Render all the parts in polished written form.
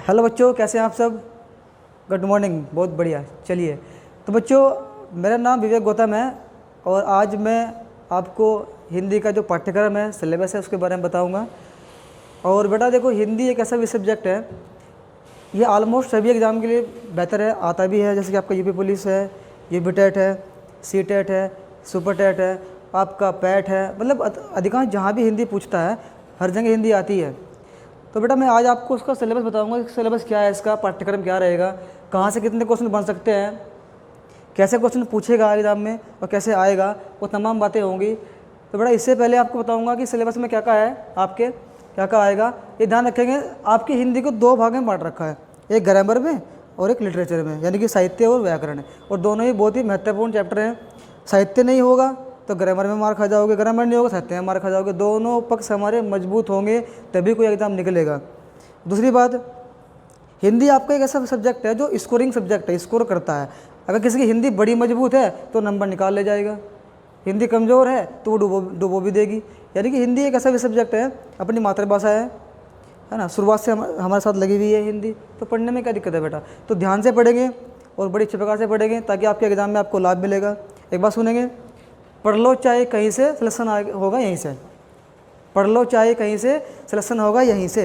Hello बच्चों, कैसे हैं आप सब। गुड मॉर्निंग, बहुत बढ़िया। चलिए, तो बच्चों मेरा नाम विवेक गौतम है और आज मैं आपको हिंदी का जो पाठ्यक्रम है, सिलेबस है, उसके बारे में बताऊंगा। और बेटा देखो, हिंदी एक ऐसा सब्जेक्ट है, ये ऑलमोस्ट सभी एग्ज़ाम के लिए बेहतर है, आता भी है। जैसे कि आपका यूपी पुलिस है, यूपी टेट है, सी टेट है, सुपर टेट है, आपका पैट है, मतलब अधिकांश जहाँ भी हिंदी पूछता है हर जगह हिंदी आती है। तो बेटा मैं आज आपको उसका सिलेबस बताऊंगा कि सिलेबस क्या है, इसका पाठ्यक्रम क्या रहेगा, कहाँ से कितने क्वेश्चन बन सकते हैं, कैसे क्वेश्चन पूछेगा एग्जाम में और कैसे आएगा, वो तमाम बातें होंगी। तो बेटा इससे पहले आपको बताऊंगा कि सिलेबस में क्या क्या है, आपके क्या क्या आएगा। ये ध्यान रखेंगे, आपकी हिंदी को दो भाग में बांट रखा है, एक ग्रामर में और एक लिटरेचर में, यानी कि साहित्य और व्याकरण। और दोनों ही बहुत ही महत्वपूर्ण चैप्टर हैं। साहित्य नहीं होगा तो ग्रामर में मार खा जाओगे, ग्रामर नहीं होगा साहित्य में मार खा जाओगे। दोनों पक्ष हमारे मजबूत होंगे तभी कोई एग्ज़ाम निकलेगा। दूसरी बात, हिंदी आपका एक ऐसा सब्जेक्ट है जो स्कोरिंग सब्जेक्ट है, स्कोर करता है। अगर किसी की हिंदी बड़ी मजबूत है तो नंबर निकाल ले जाएगा, हिंदी कमज़ोर है तो वो डुबो भी देगी। यानी कि हिंदी एक ऐसा भी सब्जेक्ट है, अपनी मातृभाषा है ना, शुरुआत से हमारे साथ लगी हुई है हिंदी, तो पढ़ने में क्या दिक्कत है बेटा। तो ध्यान से पढ़ेंगे और बड़ी अच्छे प्रकार से पढ़ेंगे ताकि आपके एग्ज़ाम में आपको लाभ मिलेगा। एक बात सुनेंगे, पढ़ लो चाहे कहीं से सिलेक्शन होगा यहीं से, पढ़ लो चाहे कहीं से सिलेक्शन होगा यहीं से,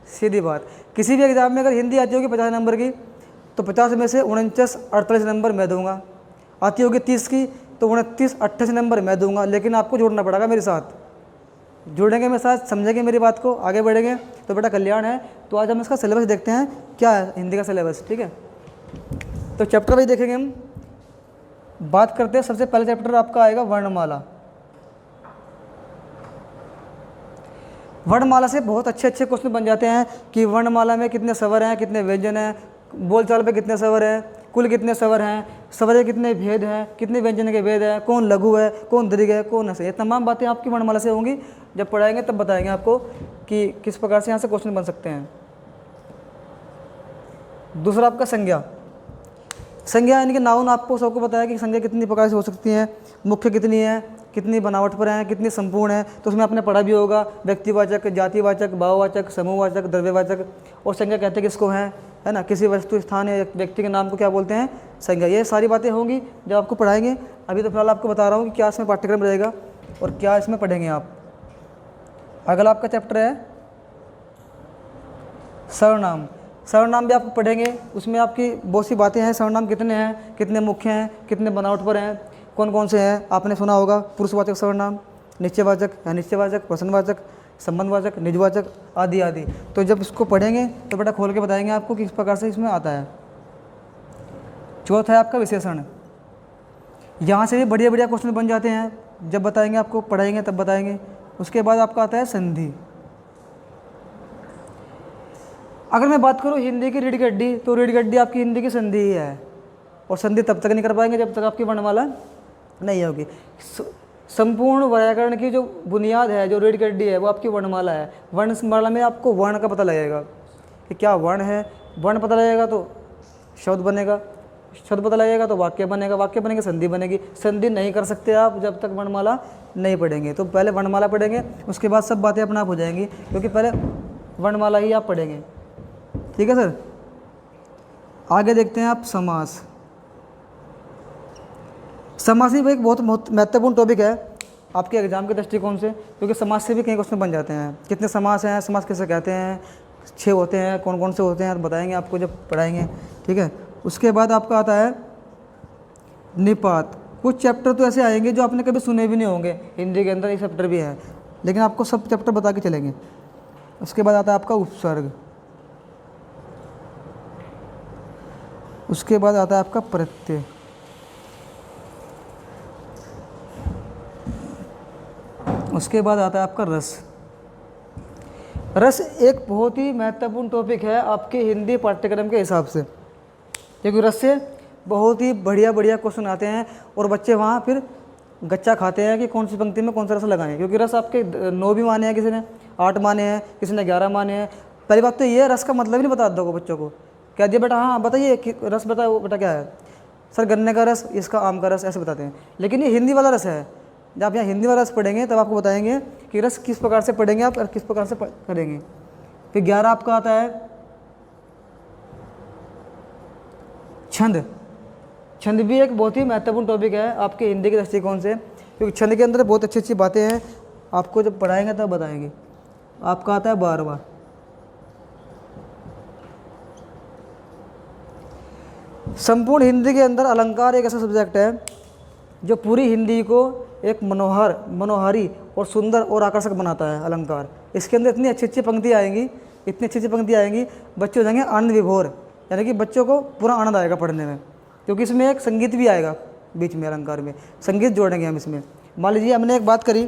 सीधी बात। किसी भी एग्ज़ाम में अगर हिंदी आती होगी 50 नंबर की तो 50 में से 49-48 नंबर मैं दूंगा। आती होगी 30 की तो 29-28 नंबर मैं दूंगा, लेकिन आपको जोड़ना पड़ेगा मेरे साथ। जुड़ेंगे मेरे साथ, समझेंगे मेरी बात को, आगे बढ़ेंगे तो बेटा कल्याण है। तो आज हम इसका सिलेबस देखते हैं, क्या है हिंदी का सिलेबस, ठीक है। तो चैप्टर वाइज देखेंगे हम, बात करते हैं। सबसे पहले चैप्टर आपका आएगा वर्णमाला। वर्णमाला से बहुत अच्छे अच्छे क्वेश्चन बन जाते हैं कि वर्णमाला में कितने स्वर हैं, कितने व्यंजन हैं, बोलचाल पे कितने स्वर हैं, कुल कितने स्वर हैं, स्वर के कितने भेद हैं, कितने व्यंजन के भेद हैं, कौन लघु है, कौन दीर्घ है, कौन हंस है। ये तमाम बातें आपकी वर्णमाला से होंगी। जब पढ़ाएंगे तब बताएंगे आपको कि किस प्रकार से यहाँ से क्वेश्चन बन सकते हैं। दूसरा आपका संज्ञा। संज्ञा यानी कि नाउन, आपको सबको पता है कि संज्ञा कितनी प्रकार से हो सकती हैं, मुख्य कितनी है, कितनी बनावट पर हैं, कितनी संपूर्ण है। तो उसमें आपने पढ़ा भी होगा, व्यक्तिवाचक, जातिवाचक, भाववाचक, समूहवाचक, द्रव्यवाचक। और संज्ञा कहते हैं किसको है ना, किसी वस्तु, स्थान या व्यक्ति के नाम को क्या बोलते हैं, संज्ञा। ये सारी बातें होंगी जब आपको पढ़ाएंगे। अभी तो फिलहाल आपको बता रहा हूँ कि क्या इसमें पाठ्यक्रम रहेगा और क्या इसमें पढ़ेंगे आप। अगला आपका चैप्टर है सर्वनाम। सर्वनाम भी आप पढ़ेंगे, उसमें आपकी बहुत सी बातें हैं। सर्वनाम कितने हैं, कितने मुख्य हैं, कितने बनावट पर हैं, कौन कौन से हैं। आपने सुना होगा पुरुषवाचक सर्वनाम, निश्चयवाचक, अनिश्चयवाचक, प्रश्नवाचक, संबंधवाचक, निजवाचक आदि आदि। तो जब इसको पढ़ेंगे तो बेटा खोल के बताएंगे आपको किस प्रकार से इसमें आता है। चौथा है आपका विशेषण। यहाँ से भी बढ़िया बढ़िया क्वेश्चन बन जाते हैं, जब बताएंगे आपको, पढ़ाएंगे तब बताएंगे। उसके बाद आपका आता है संधि। अगर मैं बात करूँ हिंदी की रीढ़ की हड्डी, तो रीढ़ की हड्डी आपकी हिंदी की संधि ही है। और संधि तब तक नहीं कर पाएंगे जब तक आपकी वर्णमाला नहीं होगी। संपूर्ण व्याकरण की जो बुनियाद है, जो रीढ़ की हड्डी है, वो आपकी वर्णमाला है। वर्णमाला में आपको वर्ण का पता लगेगा कि क्या वर्ण है, वर्ण पता लगेगा तो शब्द बनेगा, शब्द पता लगेगा तो वाक्य बनेगा, वाक्य बनेगा संधि बनेगी। संधि नहीं कर सकते आप जब तक वर्णमाला नहीं पढ़ेंगे। तो पहले वर्णमाला पढ़ेंगे, उसके बाद सब बातें अपने आप हो जाएंगी, क्योंकि पहले वर्णमाला ही आप पढ़ेंगे, ठीक है सर। आगे देखते हैं आप समास। समास भी एक बहुत महत्वपूर्ण टॉपिक है आपके एग्जाम के दृष्टिकोण से, क्योंकि समास से भी कई क्वेश्चन बन जाते हैं। कितने समास हैं, समास किसे कहते हैं, 6 होते हैं, कौन कौन से होते हैं, बताएंगे आपको जब पढ़ाएंगे, ठीक है। उसके बाद आपका आता है निपात। कुछ चैप्टर तो ऐसे आएंगे जो आपने कभी सुने भी नहीं होंगे, हिंदी के अंदर ये चैप्टर भी है, लेकिन आपको सब चैप्टर बता के चलेंगे। उसके बाद आता है आपका उपसर्ग। उसके बाद आता है आपका प्रत्यय। उसके बाद आता है आपका रस। रस एक बहुत ही महत्वपूर्ण टॉपिक है आपके हिंदी पाठ्यक्रम के हिसाब से, क्योंकि रस से बहुत ही बढ़िया बढ़िया क्वेश्चन आते हैं और बच्चे वहाँ फिर गच्चा खाते हैं कि कौन सी पंक्ति में कौन सा रस लगाएं। क्योंकि रस आपके 9 भी माने हैं, किसी ने 8 माने हैं, किसी ने 11 माने हैं। पहली बात तो ये, रस का मतलब ही नहीं बता दो बच्चों को, कह दिया बेटा हाँ बताइए कि रस बताओ बेटा क्या है, सर गन्ने का रस, इसका आम का रस, ऐसे बताते हैं। लेकिन ये हिंदी वाला रस है। जब आप यहाँ हिंदी वाला रस पढ़ेंगे तब आपको बताएंगे कि रस किस प्रकार से पढ़ेंगे आप और किस प्रकार से करेंगे। फिर 11 आपका आता है छंद, छंद भी एक बहुत ही महत्वपूर्ण टॉपिक है आपके हिंदी के दृष्टिकोण से, क्योंकि छंद के अंदर बहुत अच्छी अच्छी बातें हैं, आपको जब पढ़ाएंगे तब बताएंगे। आपका आता है 12वां, संपूर्ण हिंदी के अंदर अलंकार एक ऐसा सब्जेक्ट है जो पूरी हिंदी को एक मनोहारी और सुंदर और आकर्षक बनाता है। अलंकार, इसके अंदर इतनी अच्छी अच्छी पंक्तियाँ आएंगी, इतनी अच्छी अच्छी पंक्तियाँ आएंगी, बच्चे हो जाएंगे आनंद विभोर, यानी कि बच्चों को पूरा आनंद आएगा पढ़ने में, क्योंकि इसमें एक संगीत भी आएगा बीच में, अलंकार में संगीत जोड़ेंगे हम इसमें। मान लीजिए हमने एक बात करी,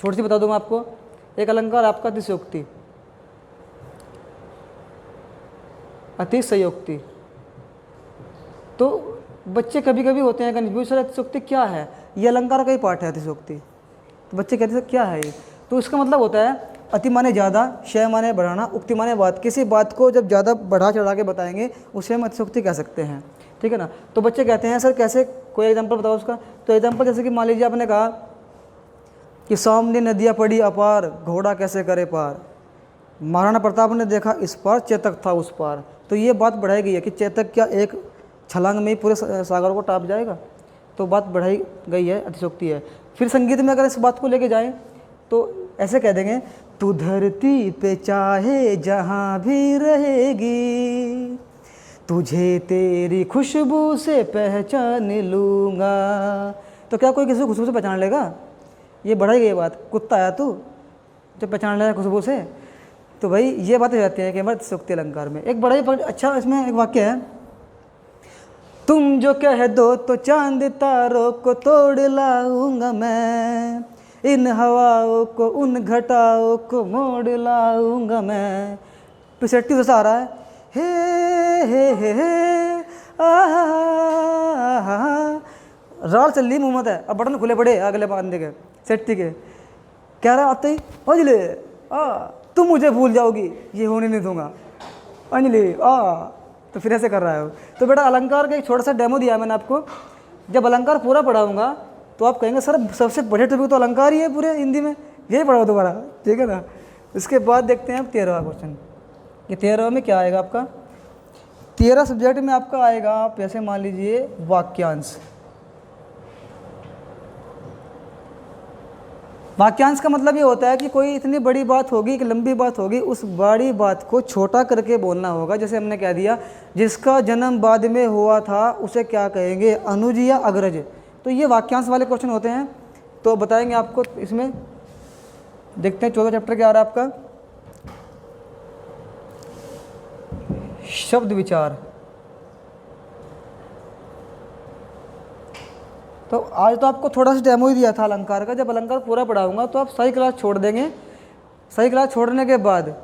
छोटी सी बता दूँ मैं आपको, एक अलंकार आपका अतिशयोक्ति, अतिशयोक्ति। तो बच्चे कभी कभी होते हैं कन्फ्यूज, सर अतिशयोक्ति क्या है, ये अलंकार का ही पार्ट है अतिशयोक्ति। तो बच्चे कहते हैं क्या है ये, तो इसका मतलब होता है अति माने ज़्यादा, शय माने बढ़ाना, उक्ति माने बात। किसी बात को जब ज़्यादा बढ़ा चढ़ा के बताएंगे उसे हम अतिशयोक्ति कह सकते हैं, ठीक है ना। तो बच्चे कहते हैं सर कैसे, कोई एग्जाम्पल बताओ उसका। तो एग्जाम्पल जैसे कि मान लीजिए आपने कहा कि सामने नदियाँ पड़ी अपार, घोड़ा कैसे करे पार, महाराणा प्रताप ने देखा इस पार, चेतक था उस पार। तो ये बात बढ़ाई गई है कि चेतक क्या एक छलांग में ही पूरे सागर को टाप जाएगा, तो बात बढ़ाई गई है, अतिशयोक्ति है। फिर संगीत में अगर इस बात को लेके जाएं तो ऐसे कह देंगे, तू धरती पे चाहे जहाँ भी रहेगी, तुझे तेरी खुशबू से पहचान लूँगा। तो क्या कोई किसी को खुशबू से पहचान लेगा, ये बढ़ाई गई बात। कुत्ता आया तू जो पहचान लेगा खुशबू से, तो भाई ये बातें रहती हैं कि हमारे अतिशयोक्ति अलंकार में। एक बड़ा ही अच्छा इसमें एक वाक्य है, तुम जो कह दो तो चांद तारों को तोड़ लाऊंगा मैं, इन हवाओं को उन घटाओं को मोड़ लाऊंगा मैं। पिछट्टी जैसा आ रहा है, हे राल चल रही मुँह मत है, अब बटन खुले पड़े अगले बांधे के सेट्टी के, क्या रहा आते ही अंजलि तुम मुझे भूल जाओगी, ये होने नहीं दूंगा अंजलि तो फिर ऐसे कर रहा है। तो बेटा अलंकार का एक छोटा सा डेमो दिया है मैंने आपको, जब अलंकार पूरा पढ़ाऊंगा तो आप कहेंगे सर सबसे बड़े टॉपिक तो अलंकार ही है पूरे हिंदी में, यही पढ़ाओ दोबारा, ठीक है ना। इसके बाद देखते हैं अब 13वां क्वेश्चन, ये 13वां में क्या आएगा आपका। 13 सब्जेक्ट में आपका आएगा, आप ऐसे मान लीजिए वाक्यांश। वाक्यांश का मतलब ये होता है कि कोई इतनी बड़ी बात होगी, कि लंबी बात होगी, उस बड़ी बात को छोटा करके बोलना होगा। जैसे हमने कह दिया, जिसका जन्म बाद में हुआ था उसे क्या कहेंगे, अनुज या अग्रज। तो ये वाक्यांश वाले क्वेश्चन होते हैं, तो बताएंगे आपको इसमें। देखते हैं 14 चैप्टर क्या आ रहा है आपका, शब्द विचार। तो आज तो आपको थोड़ा सा डेमो ही दिया था अलंकार का, जब अलंकार पूरा पढ़ाऊंगा तो आप सही क्लास छोड़ देंगे। सही क्लास छोड़ने के बाद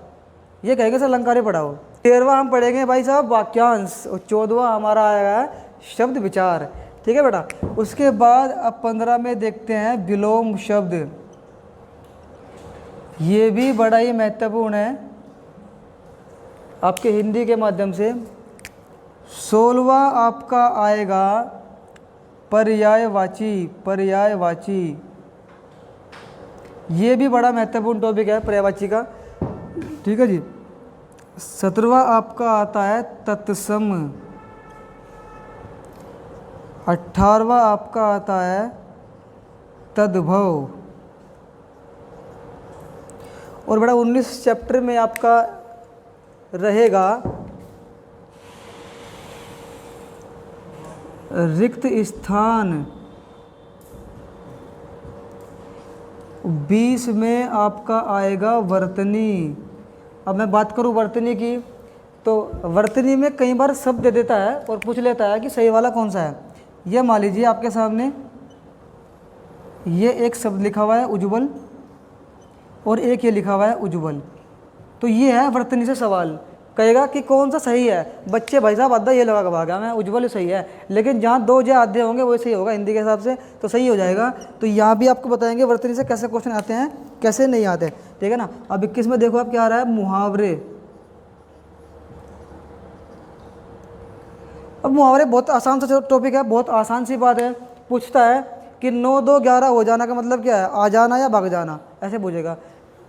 ये कहेंगे सर अलंकार ही पढ़ाओ। 13वां हम पढ़ेंगे भाई साहब वाक्यांश, और 14वां हमारा आएगा शब्द विचार, ठीक है बेटा। उसके बाद अब 15 में देखते हैं विलोम शब्द, ये भी बड़ा ही महत्वपूर्ण है आपके हिंदी के माध्यम से। 16वां आपका आएगा पर्यायवाची, पर्यायवाची, ये भी बड़ा महत्वपूर्ण टॉपिक है पर्यायवाची का, ठीक है जी। 17वां आपका आता है तत्सम, 18वां आपका आता है तद्भव, और बड़ा 19 चैप्टर में आपका रहेगा रिक्त स्थान। 20 में आपका आएगा वर्तनी। अब मैं बात करूं वर्तनी की, तो वर्तनी में कई बार शब्द दे देता है और पूछ लेता है कि सही वाला कौन सा है। यह मान लीजिए आपके सामने ये एक शब्द लिखा हुआ है उज्ज्वल, और एक ये लिखा हुआ है उज्ज्वल, तो ये है वर्तनी से सवाल, कहेगा कि कौन सा सही है। बच्चे भाई साहब आधा ये लगा के भागा, मैं उज्ज्वल ही सही है, लेकिन जहाँ 2 जे आधे होंगे वो सही होगा हिंदी के हिसाब से, तो सही हो जाएगा। तो यहाँ भी आपको बताएंगे वर्तनी से कैसे क्वेश्चन आते हैं, कैसे नहीं आते, ठीक है ना। अब 21 में देखो आप क्या आ रहा है, मुहावरे। अब मुहावरे बहुत आसान सा टॉपिक है, बहुत आसान सी बात है। पूछता है कि 9 2 11 हो जाना का मतलब क्या है, आ जाना या भाग जाना, ऐसे पूछेगा।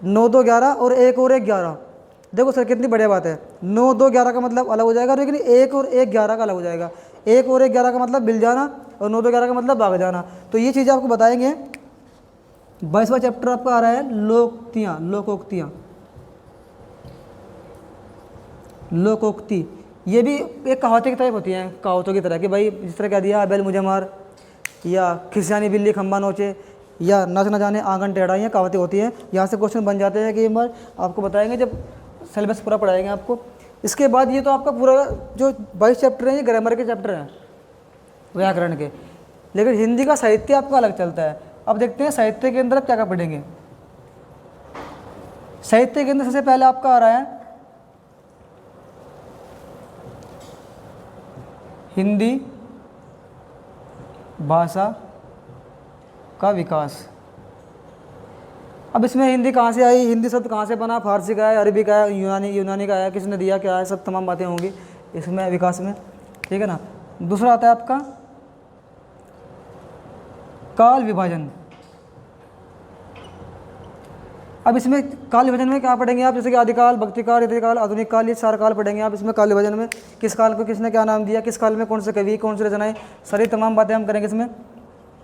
9 2 11 और 1 और 1 11, देखो सर कितनी बढ़िया बात है, 9 2 11 का मतलब अलग हो जाएगा, लेकिन 1 और 1 11 का अलग हो जाएगा। 1 और 1 11 का मतलब मिल जाना, और 9 2 11 का मतलब भाग जाना। तो ये चीज़ें आपको बताएंगे। 22वां चैप्टर आपका आ रहा है लोकोक्तियाँ। लोकोक्तियाँ, लोकोक्ति ये भी एक कहावतें की टाइप होती हैं, कहावतों की तरह कि भाई जिस तरह कह दिया बैल मुझे मार, या खिसियानी बिल्ली खंबा नोचे, या नच न जाने आंगन टेढ़ा, ये कहावतें होती हैं। यहाँ से क्वेश्चन बन जाते हैं कि बार आपको बताएंगे जब सिलेबस पूरा पढ़ाएंगे आपको। इसके बाद ये तो आपका पूरा जो 22 चैप्टर हैं ये ग्रामर के चैप्टर हैं, व्याकरण के। लेकिन हिंदी का साहित्य आपका अलग चलता है। अब देखते हैं साहित्य के अंदर आप क्या क्या पढ़ेंगे। साहित्य के अंदर सबसे पहले आपका आ रहा है हिंदी भाषा का विकास। अब इसमें हिंदी कहाँ से आई, हिंदी शब्द कहाँ से बना, फारसी का है, अरबी का है, यूनानी का है, किसने दिया, क्या है, सब तमाम बातें होंगी इसमें विकास में, ठीक है ना। दूसरा आता है आपका काल विभाजन। अब इसमें काल विभाजन में क्या पढ़ेंगे आप, जैसे कि आदिकाल, भक्तिकाल, ऋतुकाल, आधुनिक काल, ये 4 काल पढ़ेंगे आप इसमें। काल विभाजन में किस काल को किसने क्या नाम दिया, किस काल में कौन से कवि, कौन सी रचनाएं, सारी तमाम बातें हम करेंगे इसमें।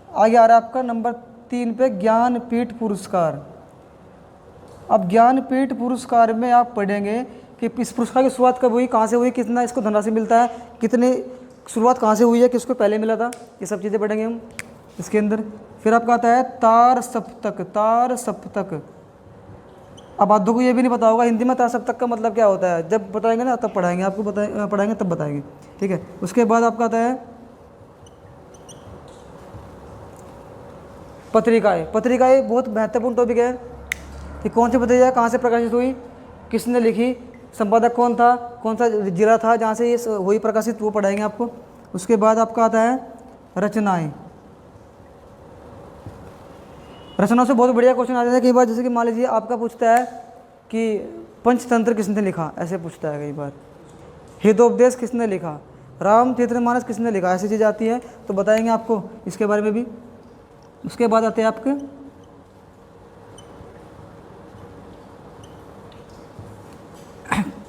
आगे आ रहा है आपका नंबर 3 पे ज्ञानपीठ पुरस्कार। अब ज्ञानपीठ पुरस्कार में आप पढ़ेंगे कि इस पुरस्कार की शुरुआत कब हुई, कहाँ से हुई, कितना इसको धनराशि मिलता है, कितनी शुरुआत कहाँ से हुई है, किसको पहले मिला था, ये सब चीज़ें पढ़ेंगे हम इसके अंदर। फिर आपका आता है तार सप्तक। तार सप्तक, अब आधों को ये भी नहीं पता होगा हिंदी में तार सप्तक का मतलब क्या होता है, जब बताएंगे ना तब पढ़ाएंगे आपको, पढ़ाएंगे तब बताएंगे, ठीक है। उसके बाद आपका आता है पत्रिकाएँ। पत्रिकाएँ बहुत महत्वपूर्ण टॉपिक है कि कौन सी पत्रिका कहाँ से प्रकाशित हुई, किसने लिखी, संपादक कौन था, कौन सा जिला था जहाँ से ये हुई प्रकाशित, वो पढ़ाएंगे आपको। उसके बाद आपका आता है रचनाएँ। रचनाओं से बहुत बढ़िया क्वेश्चन आते हैं कई बार, जैसे कि मान लीजिए आपका पूछता है कि पंचतंत्र किसने लिखा, ऐसे पूछता है कई बार। हितोपदेश किसने लिखा, रामचरितमानस किसने लिखा, ऐसी चीज़ आती है, तो बताएंगे आपको इसके बारे में भी। उसके बाद आते हैं आपके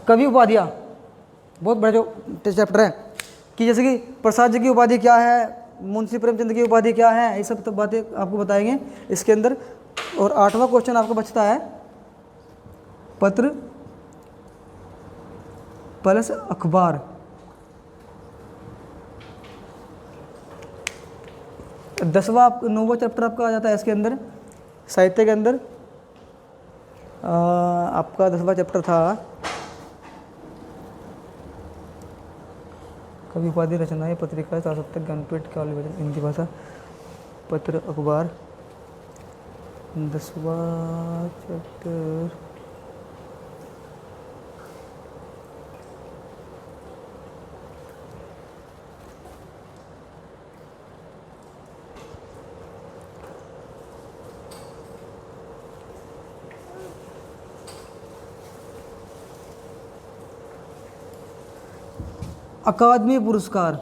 कवि उपाधियाँ। बहुत बड़ा जो चैप्टर है कि जैसे कि प्रसाद जी की उपाधि क्या है, मुंशी प्रेमचंद की उपाधि क्या है, ये सब तो बातें आपको बताएंगे इसके अंदर। और 8वां क्वेश्चन आपको बचता है पत्र प्लस अखबार। 9वां चैप्टर आपका आ जाता है इसके अंदर, साहित्य के अंदर। आपका 10वां चैप्टर था कवि उपाधि, रचनाएं, पत्रिका, तार सप्तक, ज्ञानपीठ, काल विभाजन, हिंदी भाषा, पत्र अखबार। 10वां चैप्टर अकादमी पुरस्कार।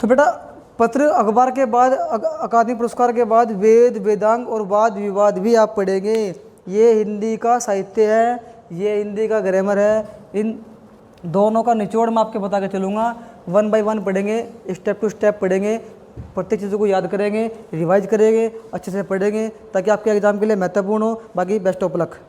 तो बेटा पत्र अखबार के बाद अकादमी पुरस्कार के बाद वेद, वेदांग और वाद विवाद भी आप पढ़ेंगे। ये हिंदी का साहित्य है, ये हिंदी का ग्रामर है। इन दोनों का निचोड़ मैं आपके बता के चलूँगा, 1 बाय 1 पढ़ेंगे, स्टेप टू स्टेप पढ़ेंगे, प्रत्येक चीज़ों को याद करेंगे, रिवाइज करेंगे, अच्छे से पढ़ेंगे ताकि आपके एग्ज़ाम के लिए महत्वपूर्ण हो। बाकी बेस्ट ऑफ लक।